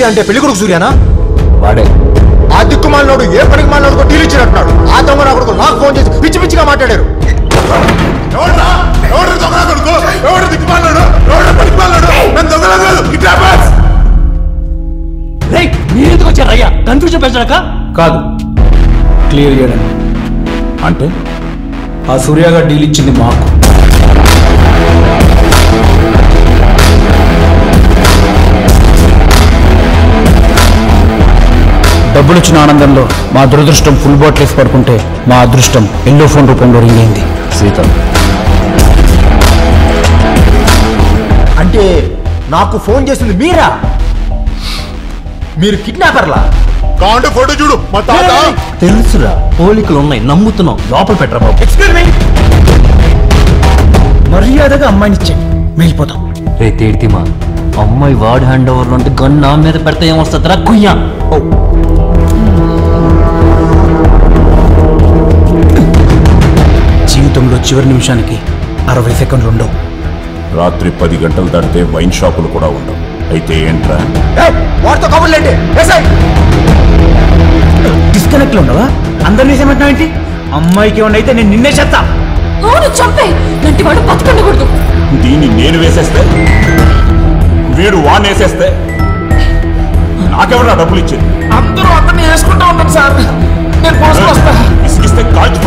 సూర్య అంటే పెళ్లి కొడుకు సూర్యనా? వాడే. ఆ దిక్కుమాలినోడు ఏ పనికి మాలినోడు డీల్ ఇచ్చినట్టున్నాడు. ఆ దొంగ నా కొడుకు నాకు ఫోన్ చేసి పిచ్చి పిచ్చిగా మాట్లాడారు. మీరెందుకు వచ్చారు అయ్యా? కన్ఫ్యూజన్ పెంచడాక కాదు, క్లియర్ చేయడానికి. అంటే ఆ సూర్యగా డీల్ ఇచ్చింది మాకు. డబ్బులు వచ్చిన ఆనందంలో మా దురదృష్టం ఫుల్ బాటిల్ వేసి పడుకుంటే మా అదృష్టం ఎల్లో ఫోన్ రూపంలో రింగ్ అయింది. సీత అంటే నాకు ఫోన్ చేసింది మీరా? మీరు కిడ్నాపర్లా? కాంటే ఫోటో చూడు. మా తాత తెలుసురా, పోలికలు ఉన్నాయి, నమ్ముతున్నాం. లోపల పెట్టరా బాబు. Excuse me. మర్యాదగా అమ్మాయిని ఇచ్చేయండి, వెళ్ళిపోతాం. రే తేడ్తిమా, అమ్మాయి వాడి హ్యాండ్ ఓవర్లో ఉంటే గన్ నా మీద పెడితే ఏమొస్తుందిరా కుయ్యా? జీవితంలో చివరి నిమిషానికి 60 సెకండ్లు ఉండవు. రాత్రి 10 గంటలు దాటితే వైన్ షాపులు కూడా ఉండవు. అయితే ఏంట్రా వాడితో కబుర్లేంటి? డిస్కనెక్ట్ లో ఉండవా? అందరినీ ఏమంటున్నావు ఏంటి? అమ్మాయికి ఏమన్నా అయితే నేను నిన్నే చేస్తా. అవును, చంపే. నంటి వాడు బతుకుండకూడదు. దీన్ని నేను వేసేస్తే, వీడు వాడిని వేసేస్తే నాకెవరా డబ్బులు ఇచ్చేది? అందరూ అందరినీ వేసుకుంటా ఉన్నాం సార్. నేను పోసుకొస్తా. ఇసుకిస్తే కాల్చి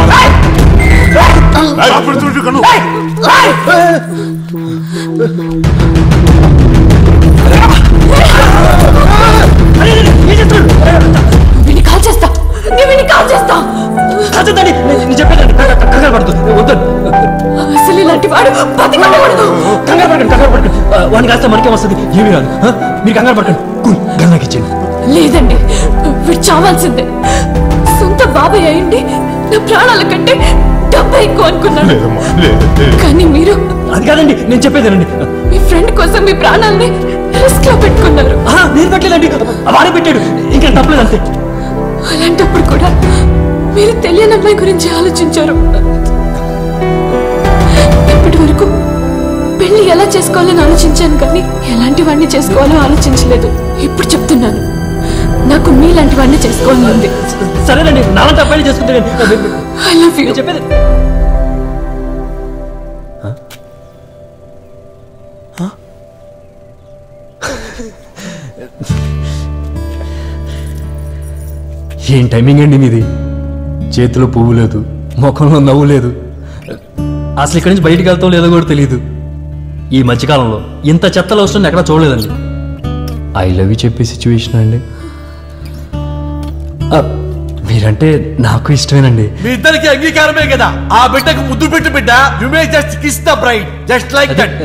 వీడిని కాల్ చేస్తా. వీడిని కాల్ చేస్తా. అసలు ఇలాంటి వాడు బతికుండకూడదు. కంగారు పడకండి. వాడిని కాస్త మనకే వస్తుంది, ఏమి రాదు. మీరు కంగారు పడకండి. గంగాకి ఇచ్చేయండి. లేదండి, వీడు చావాల్సిందే. సొంత బాబాయ్ అయింది నా ప్రాణాల కంటే డబ్బు ఎక్కువ అనుకున్నాను. కానీ మీరు అది కాదండి, నేను చెప్పేదేనండి. మీ ఫ్రెండ్ కోసం మీ ప్రాణాలని రిస్క్ లో పెట్టుకున్నారు. నేను పెట్టలేదండి, వాడే పెట్టాడు. ఇంకా తప్పలేదు అంతే. అలాంటప్పుడు కూడా మీరు తెలియని అమ్మాయి గురించి ఆలోచించారు. ఇప్పటి వరకు పెళ్లి ఎలా చేసుకోవాలని ఆలోచించాను, కానీ ఎలాంటి వాడిని చేసుకోవాలో ఆలోచించలేదు. ఇప్పుడు చెప్తున్నాను, నాకు మీలాంటి వాడిని చేసుకోవాలని ఉంది. సరేనండి, నాలంటే అబ్బాయిని చేసుకుంటే ఐ లవ్ యూ. చెప్పేది ఏం టైమింగ్ అండి మీది? చేతిలో పువ్వు లేదు, ముఖంలో నవ్వు లేదు. అసలు ఇక్కడి నుంచి బయటికి వెళ్తాం లేదో కూడా తెలియదు. ఈ మధ్యకాలంలో ఇంత చెత్తలో వస్తుంది ఎక్కడ చూడలేదండి. ఐ లవ్ యూ చెప్పే సిచ్యువేషన్ అండి. మీరంటే నాకు ఇష్టమేనండి. మీ ఇద్దరికి అంగీకారమే కదా. ఆ బిడ్డకు ముద్దు పెట్టు బిడ్డ. You may just kiss the bride just like that.